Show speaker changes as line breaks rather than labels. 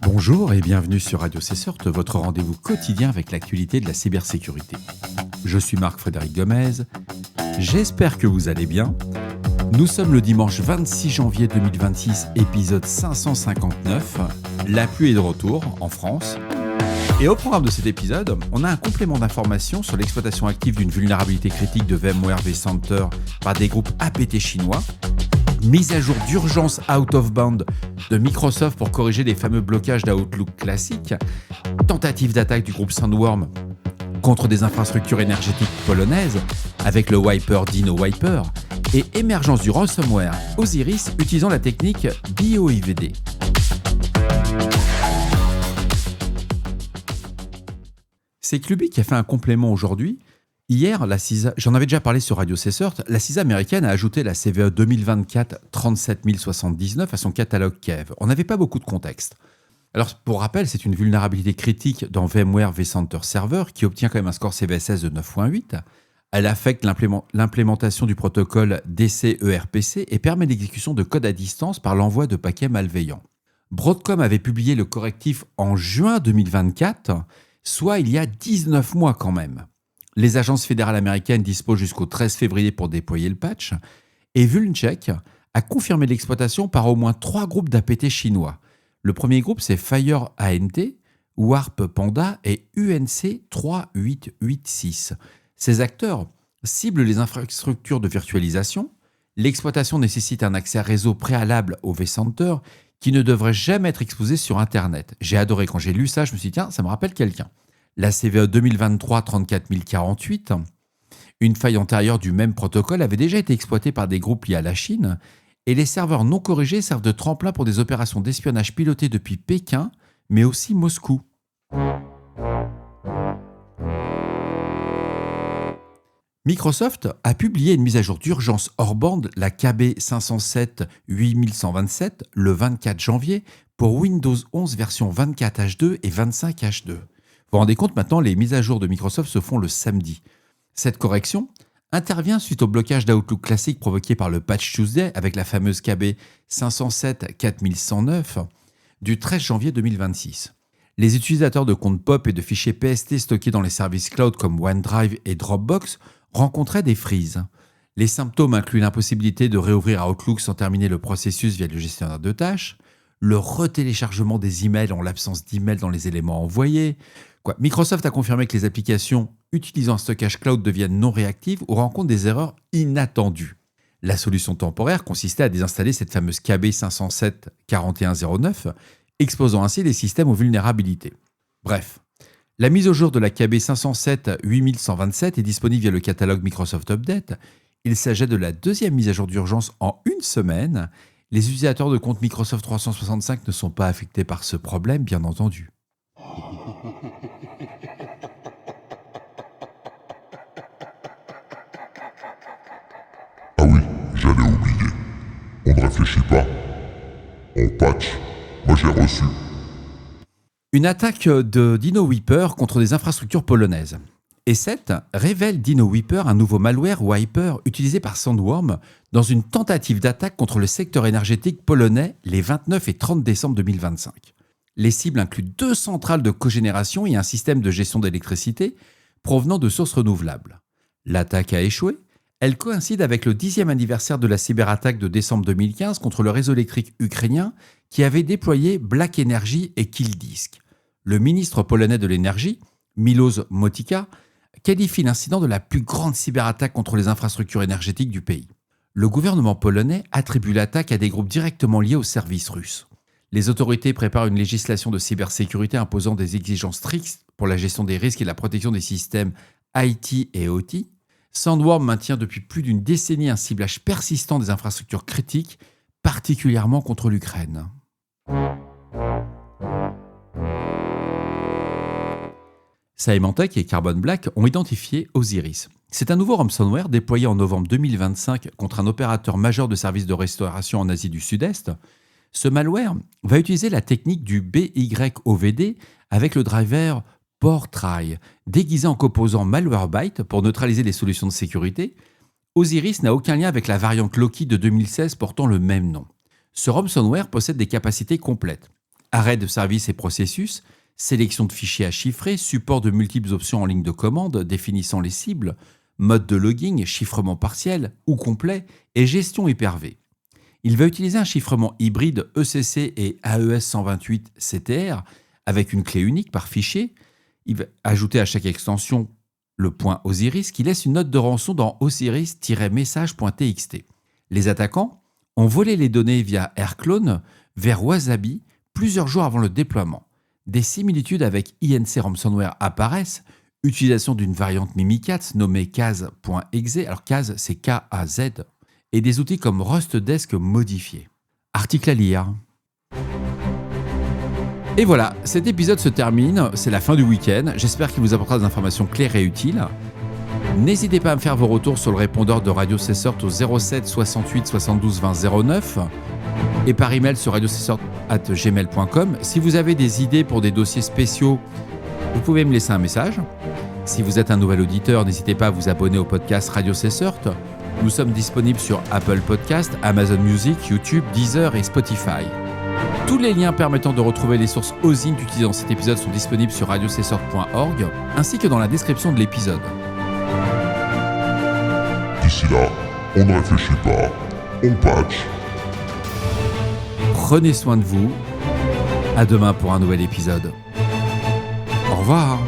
Bonjour et bienvenue sur Radio Cessort, votre rendez-vous quotidien avec l'actualité de la cybersécurité. Je suis Marc-Frédéric Gomez, j'espère que vous allez bien. Nous sommes le dimanche 26 janvier 2026, épisode 559. La pluie est de retour en France. Et au programme de cet épisode, on a un complément d'information sur l'exploitation active d'une vulnérabilité critique de VMware vCenter par des groupes APT chinois. Mise à jour d'urgence out of band de Microsoft pour corriger les fameux blocages d'Outlook classique. Tentative d'attaque du groupe Sandworm contre des infrastructures énergétiques polonaises avec le wiper DinoWiper et émergence du ransomware Osiris utilisant la technique BioIVD. C'est Cluby qui a fait un complément aujourd'hui. Hier, la CISA, j'en avais déjà parlé sur Radio Cessort, la CISA américaine a ajouté la CVE 2024 37079 à son catalogue KEV. On n'avait pas beaucoup de contexte. Alors, pour rappel, c'est une vulnérabilité critique dans VMware vCenter Server qui obtient quand même un score CVSS de 9.8. Elle affecte l'implémentation du protocole DCERPC et permet l'exécution de code à distance par l'envoi de paquets malveillants. Broadcom avait publié le correctif en juin 2024, soit il y a 19 mois quand même. Les agences fédérales américaines disposent jusqu'au 13 février pour déployer le patch, et VulnCheck a confirmé l'exploitation par au moins 3 groupes d'APT chinois. Le premier groupe, c'est FireANT, Warp Panda et UNC 3886. Ces acteurs ciblent les infrastructures de virtualisation. L'exploitation nécessite un accès réseau préalable au vCenter qui ne devrait jamais être exposé sur Internet. J'ai adoré quand j'ai lu ça, je me suis dit, tiens, ça me rappelle quelqu'un. La CVE 2023 34048, une faille antérieure du même protocole, avait déjà été exploitée par des groupes liés à la Chine, et les serveurs non corrigés servent de tremplin pour des opérations d'espionnage pilotées depuis Pékin, mais aussi Moscou. Microsoft a publié une mise à jour d'urgence hors bande, la KB 507 8127, le 24 janvier, pour Windows 11 version 24H2 et 25H2. Vous vous rendez compte, maintenant, les mises à jour de Microsoft se font le samedi. Cette correction intervient suite au blocage d'Outlook classique provoqué par le Patch Tuesday avec la fameuse KB 507 4109 du 13 janvier 2026. Les utilisateurs de comptes POP et de fichiers PST stockés dans les services cloud comme OneDrive et Dropbox rencontraient des frises. Les symptômes incluent l'impossibilité de réouvrir Outlook sans terminer le processus via le gestionnaire de tâches, le retéléchargement des emails en l'absence d'emails dans les éléments envoyés. Microsoft a confirmé que les applications utilisant un stockage cloud deviennent non réactives ou rencontrent des erreurs inattendues. La solution temporaire consistait à désinstaller cette fameuse KB 507 4109, exposant ainsi les systèmes aux vulnérabilités. Bref, la mise au jour de la KB 507 8127 est disponible via le catalogue Microsoft Update. Il s'agit de la deuxième mise à jour d'urgence en une semaine. Les utilisateurs de compte Microsoft 365 ne sont pas affectés par ce problème, bien entendu.
Ah oui, j'allais oublier. On ne réfléchit pas. On patch. Moi j'ai reçu.
Une attaque de DinoWiper contre des infrastructures polonaises. E7 révèle DinoWiper, un nouveau malware wiper utilisé par Sandworm dans une tentative d'attaque contre le secteur énergétique polonais les 29 et 30 décembre 2025. Les cibles incluent 2 centrales de cogénération et un système de gestion d'électricité provenant de sources renouvelables. L'attaque a échoué. Elle coïncide avec le 10e anniversaire de la cyberattaque de décembre 2015 contre le réseau électrique ukrainien qui avait déployé Black Energy et Killdisk. Le ministre polonais de l'énergie, Miloš Motika, qualifie l'incident de la plus grande cyberattaque contre les infrastructures énergétiques du pays. Le gouvernement polonais attribue l'attaque à des groupes directement liés aux services russes. Les autorités préparent une législation de cybersécurité imposant des exigences strictes pour la gestion des risques et la protection des systèmes IT et OT. Sandworm maintient depuis plus d'une décennie un ciblage persistant des infrastructures critiques, particulièrement contre l'Ukraine. Symantec et Carbon Black ont identifié Osiris. C'est un nouveau ransomware déployé en novembre 2025 contre un opérateur majeur de services de restauration en Asie du Sud-Est. Ce malware va utiliser la technique du BYOVD avec le driver Portray, déguisé en composant Malwarebyte pour neutraliser les solutions de sécurité. Osiris n'a aucun lien avec la variante Loki de 2016 portant le même nom. Ce ransomware possède des capacités complètes. arrêt de service et processus, sélection de fichiers à chiffrer, support de multiples options en ligne de commande définissant les cibles, mode de logging, chiffrement partiel ou complet et gestion Hyper-V. Il va utiliser un chiffrement hybride ECC et AES 128 CTR avec une clé unique par fichier. Il va ajouter à chaque extension le point Osiris qui laisse une note de rançon dans osiris-message.txt. Les attaquants ont volé les données via Airclone vers Wasabi plusieurs jours avant le déploiement. Des similitudes avec INC Ransomware apparaissent, utilisation d'une variante Mimikatz nommée Kaz.exe, alors Kaz c'est K-A-Z, et des outils comme Rustdesk modifiés. Article à lire. Et voilà, cet épisode se termine, c'est la fin du week-end, j'espère qu'il vous apportera des informations claires et utiles. N'hésitez pas à me faire vos retours sur le répondeur de Radio Cessort au 07 68 72 20 09 et par email sur radiocessort@gmail.com. Si vous avez des idées pour des dossiers spéciaux, vous pouvez me laisser un message. Si vous êtes un nouvel auditeur, n'hésitez pas à vous abonner au podcast Radio Cessort. Nous sommes disponibles sur Apple Podcast, Amazon Music, YouTube, Deezer et Spotify. Tous les liens permettant de retrouver les sources OSINT utilisées dans cet épisode sont disponibles sur radiocessort.org ainsi que dans la description de l'épisode.
D'ici là, on ne réfléchit pas, on patch.
Prenez soin de vous. À demain pour un nouvel épisode. Au revoir.